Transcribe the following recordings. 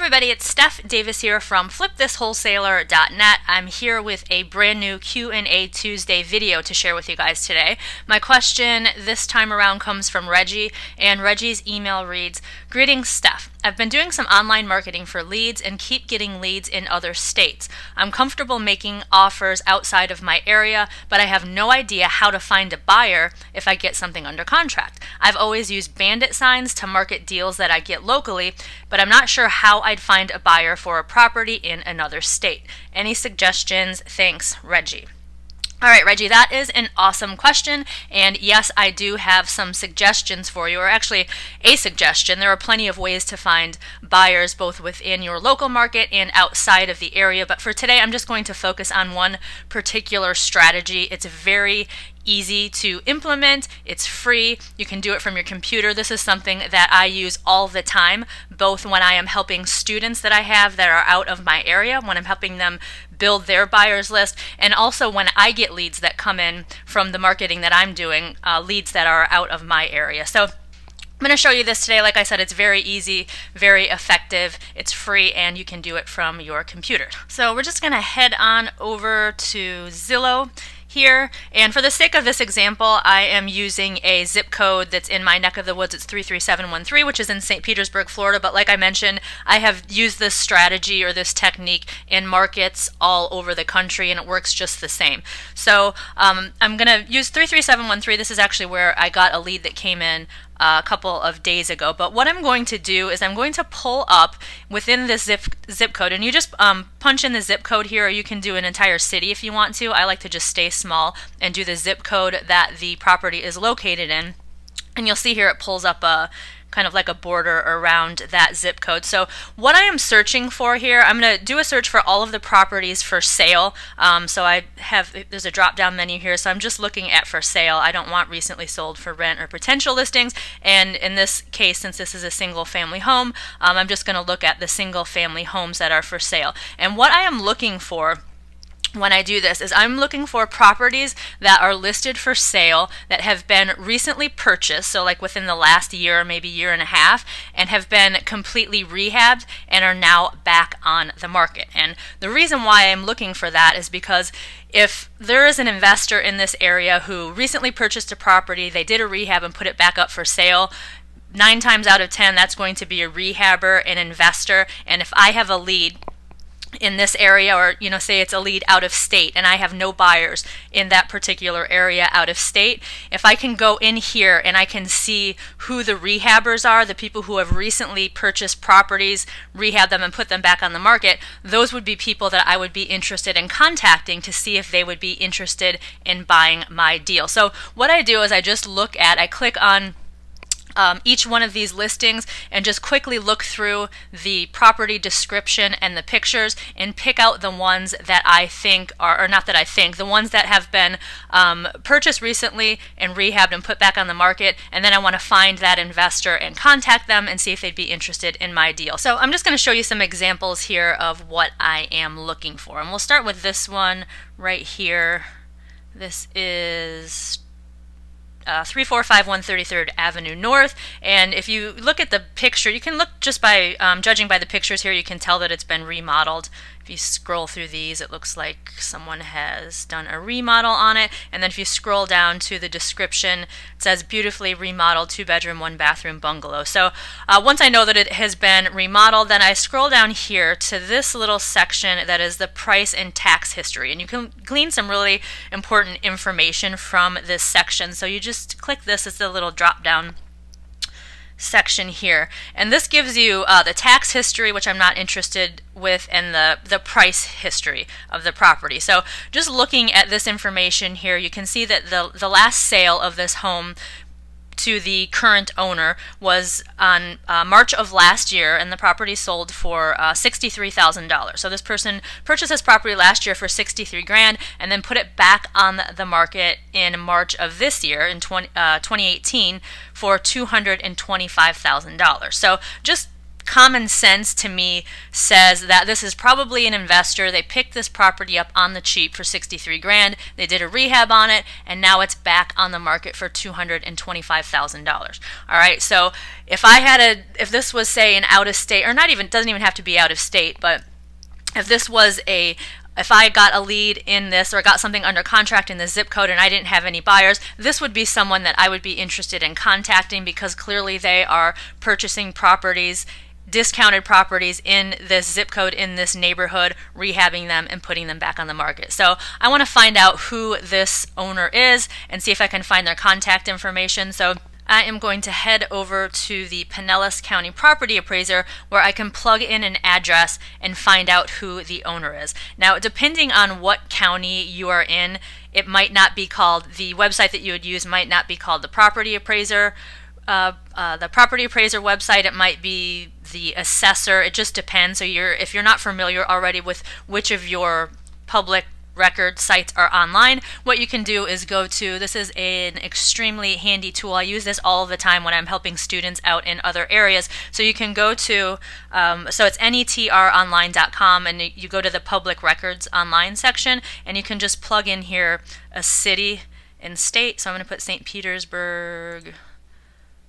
everybody, it's Steph Davis here from flipthiswholesaler.net. I'm here with a brand new Q&A Tuesday video to share with you guys today. My question this time around comes from Reggie, and Reggie's email reads, "Greetings, Steph. I've been doing some online marketing for leads and keep getting leads in other states. I'm comfortable making offers outside of my area, but I have no idea how to find a buyer if I get something under contract. I've always used bandit signs to market deals that I get locally, but I'm not sure how I'd find a buyer for a property in another state. Any suggestions? Thanks, Reggie." All right, Reggie, that is an awesome question. And yes, I do have some suggestions for you, or actually a suggestion. There are plenty of ways to find buyers both within your local market and outside of the area. But for today, I'm just going to focus on one particular strategy. It's very easy to implement. It's free. You can do it from your computer. This is something that I use all the time, both when I am helping students that I have that are out of my area, when I'm helping them build their buyers list, and also when I get leads that come in from the marketing that I'm doing, leads that are out of my area. So I'm going to show you this today. Like I said, it's very easy, very effective, it's free, and you can do it from your computer. So we're just going to head on over to Zillow here, and for the sake of this example, I am using a zip code that's in my neck of the woods. It's 33713, which is in St. Petersburg, Florida, but like I mentioned, I have used this strategy or this technique in markets all over the country, and it works just the same. So I'm going to use 33713. This is actually where I got a lead that came in a couple of days ago. But what I'm going to do is I'm going to pull up within this zip code, and you just punch in the zip code here, or you can do an entire city if you want to. I like to just stay small and do the zip code that the property is located in. And you'll see here it pulls up a kind of like a border around that zip code. So what I am searching for here, I'm going to do a search for all of the properties for sale. So there's a drop down menu here, so I'm just looking at for sale. I don't want recently sold, for rent, or potential listings. And in this case, since this is a single family home, I'm just going to look at the single family homes that are for sale. And what I am looking for when I do this is I'm looking for properties that are listed for sale that have been recently purchased, so like within the last year or maybe year and a half, and have been completely rehabbed and are now back on the market. And the reason why I'm looking for that is because if there is an investor in this area who recently purchased a property, they did a rehab and put it back up for sale, 9 times out of 10 that's going to be a rehabber, an investor. And if I have a lead in this area, or say it's a lead out of state and I have no buyers in that particular area out of state, if I can go in here and I can see who the rehabbers are, the people who have recently purchased properties, rehab them and put them back on the market, those would be people that I would be interested in contacting to see if they would be interested in buying my deal. So what I do is I click on each one of these listings and just quickly look through the property description and the pictures and pick out the ones that I think are, or not that I think, the ones that have been purchased recently and rehabbed and put back on the market, and then I want to find that investor and contact them and see if they'd be interested in my deal. So I'm just going to show you some examples here of what I am looking for, and we'll start with this one right here. This is 3451 33rd Avenue North, and if you look at the picture, you can look just by judging by the pictures here, you can tell that it's been remodeled. If you scroll through these, it looks like someone has done a remodel on it. And then if you scroll down to the description, it says beautifully remodeled 2-bedroom, 1-bathroom bungalow. So once I know that it has been remodeled, then I scroll down here to this little section that is the price and tax history. And you can glean some really important information from this section. So you just click this, it's a little drop down section here, and this gives you the tax history, which I'm not interested with, and the price history of the property. So just looking at this information here, you can see that the last sale of this home to the current owner was on March of last year, and the property sold for $63,000. So this person purchased this property last year for $63,000 and then put it back on the market in March of this year, in 2018, for $225,000. So just common sense to me says that this is probably an investor. They picked this property up on the cheap for 63 grand. They did a rehab on it, and now it's back on the market for $225,000. All right, so if this was, say, an out of state, or not even, doesn't even have to be out of state, but if I got a lead in this, or got something under contract in the zip code and I didn't have any buyers, this would be someone that I would be interested in contacting, because clearly they are purchasing properties, discounted properties in this zip code, in this neighborhood, rehabbing them and putting them back on the market. So I want to find out who this owner is and see if I can find their contact information. So I am going to head over to the Pinellas County Property Appraiser, where I can plug in an address and find out who the owner is. Now, depending on what county you are in, it might not be called, the website that you would use might not be called the Property Appraiser. The Property Appraiser website, it might be the assessor. It just depends. So if you're not familiar already with which of your public record sites are online, what you can do is go to, this is an extremely handy tool. I use this all the time when I'm helping students out in other areas. So you can go to, so it's netronline.com, and you go to the public records online section, and you can just plug in here a city and state. So I'm going to put St. Petersburg,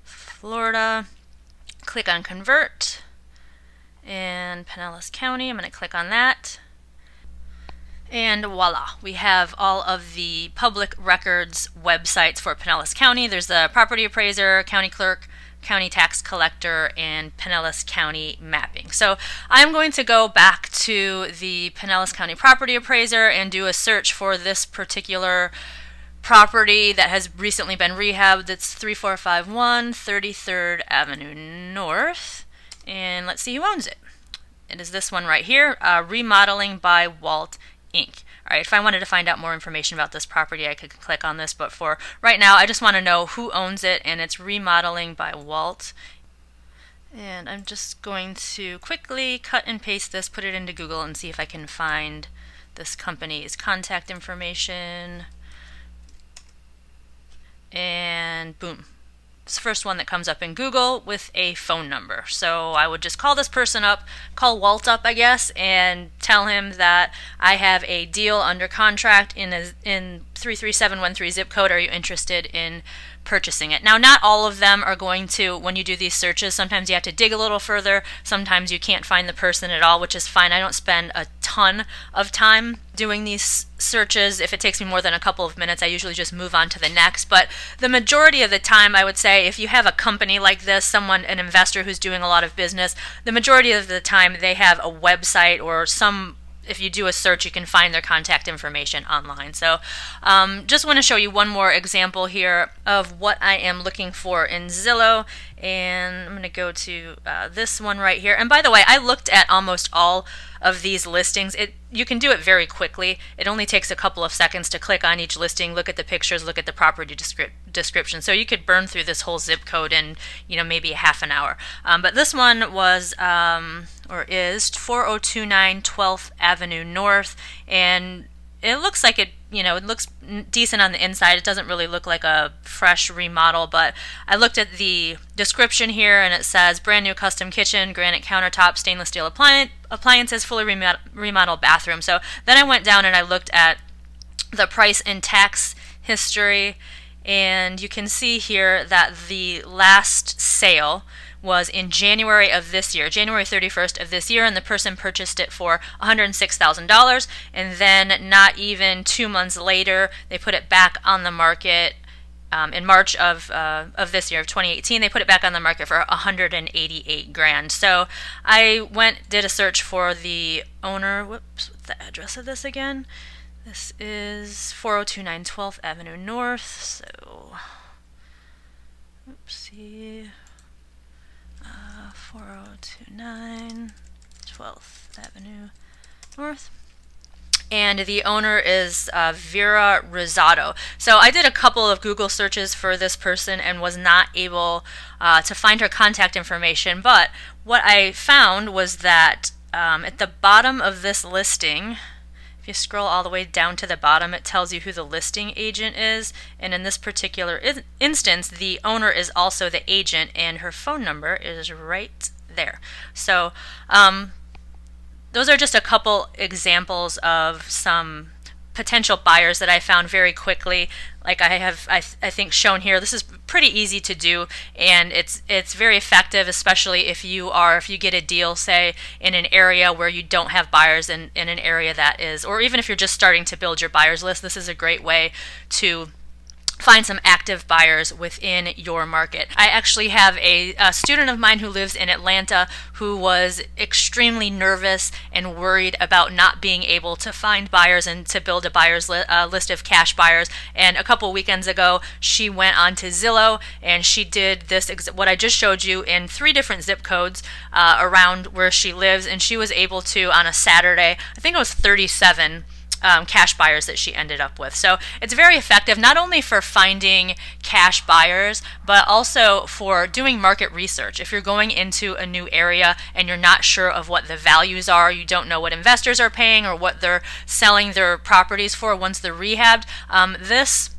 Florida, click on convert, and Pinellas County, I'm going to click on that. And voila, we have all of the public records websites for Pinellas County. There's the Property Appraiser, County Clerk, County Tax Collector, and Pinellas County Mapping. So I'm going to go back to the Pinellas County Property Appraiser and do a search for this particular property that has recently been rehabbed. It's 3451 33rd Avenue North. And let's see who owns it. It is this one right here, Remodeling by Walt Inc. All right, if I wanted to find out more information about this property, I could click on this, but for right now, I just want to know who owns it, and it's Remodeling by Walt. And I'm just going to quickly cut and paste this, put it into Google, and see if I can find this company's contact information. And boom. It's the first one that comes up in Google with a phone number. So I would just call this person up, call Walt up, I guess, and tell him that I have a deal under contract in 33713 zip code. Are you interested in purchasing it? Now, not all of them are going to, when you do these searches, sometimes you have to dig a little further. Sometimes you can't find the person at all, which is fine. I don't spend a ton of time doing these searches. If it takes me more than a couple of minutes, I usually just move on to the next. But the majority of the time, I would say, if you have a company like this, an investor who's doing a lot of business, the majority of the time they have a website or if you do a search, you can find their contact information online. So just want to show you one more example here of what I am looking for in Zillow. And I'm going to go to this one right here. And by the way, I looked at almost all of these listings. You can do it very quickly. It only takes a couple of seconds to click on each listing, look at the pictures, look at the property description. So you could burn through this whole zip code in maybe a half an hour. But this one was is 4029 12th Avenue North, and it looks like it looks decent on the inside. It doesn't really look like a fresh remodel, but I looked at the description here, and it says brand new custom kitchen, granite countertop, stainless steel appliances, fully remodeled bathroom. So then I went down and I looked at the price and tax history, and you can see here that the last sale was in January of this year, January 31st of this year, and the person purchased it for $106,000, and then not even 2 months later, they put it back on the market in March of this year, of 2018. They put it back on the market for $188 grand. So I did a search for the owner. Whoops, what's the address of this again? This is 4029 12th Avenue North. So, oopsie. 4029 12th Avenue North. And the owner is Vera Rosado. So I did a couple of Google searches for this person and was not able to find her contact information. But what I found was that at the bottom of this listing, if you scroll all the way down to the bottom, it tells you who the listing agent is. And in this particular instance, the owner is also the agent, and her phone number is right there. So those are just a couple examples of some potential buyers that I found very quickly. Like I think shown here, this is pretty easy to do, and it's very effective, especially if you get a deal, say, in an area where you don't have buyers, in an area that is, or even if you're just starting to build your buyers list, this is a great way to find some active buyers within your market. I actually have a student of mine who lives in Atlanta who was extremely nervous and worried about not being able to find buyers and to build a buyers list of cash buyers. And a couple weekends ago, she went on to Zillow and she did this, what I just showed you, in 3 different zip codes around where she lives, and she was able to, on a Saturday, I think it was 37 cash buyers that she ended up with. So it's very effective, not only for finding cash buyers, but also for doing market research. If you're going into a new area and you're not sure of what the values are, you don't know what investors are paying or what they're selling their properties for once they're rehabbed, this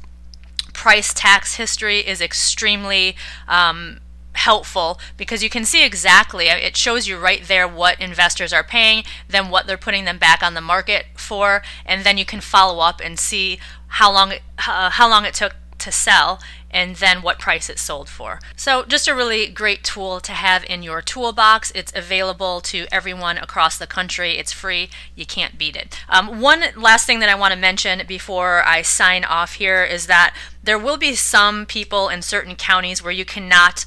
price tax history is extremely helpful, because you can see exactly, it shows you right there what investors are paying, then what they're putting them back on the market for, and then you can follow up and see how long it took to sell, and then what price it sold for. So just a really great tool to have in your toolbox. It's available to everyone across the country. It's free. You can't beat it. One last thing that I want to mention before I sign off here is that there will be some people in certain counties where you cannot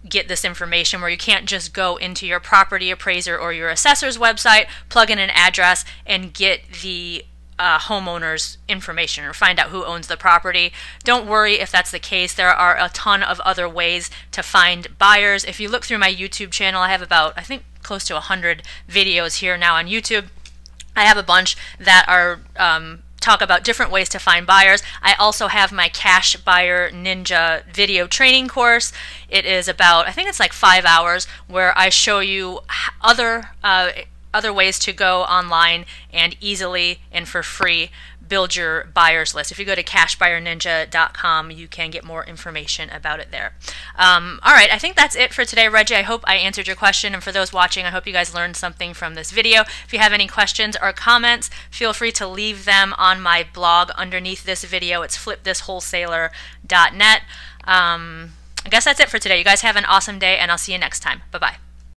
get this information, where you can't just go into your property appraiser or your assessor's website, plug in an address, and get the homeowner's information or find out who owns the property. Don't worry if that's the case. There are a ton of other ways to find buyers. If you look through my YouTube channel, I have about, I think, close to 100 videos here now on YouTube. I have a bunch that are talk about different ways to find buyers. I also have my Cash Buyer Ninja video training course. It is about, I think it's like 5 hours, where I show you other ways to go online and easily and for free build your buyers list. If you go to cashbuyerninja.com, you can get more information about it there. All right, I think that's it for today, Reggie. I hope I answered your question, and for those watching, I hope you guys learned something from this video. If you have any questions or comments, feel free to leave them on my blog underneath this video. It's flipthiswholesaler.net. I guess that's it for today. You guys have an awesome day, and I'll see you next time. Bye-bye.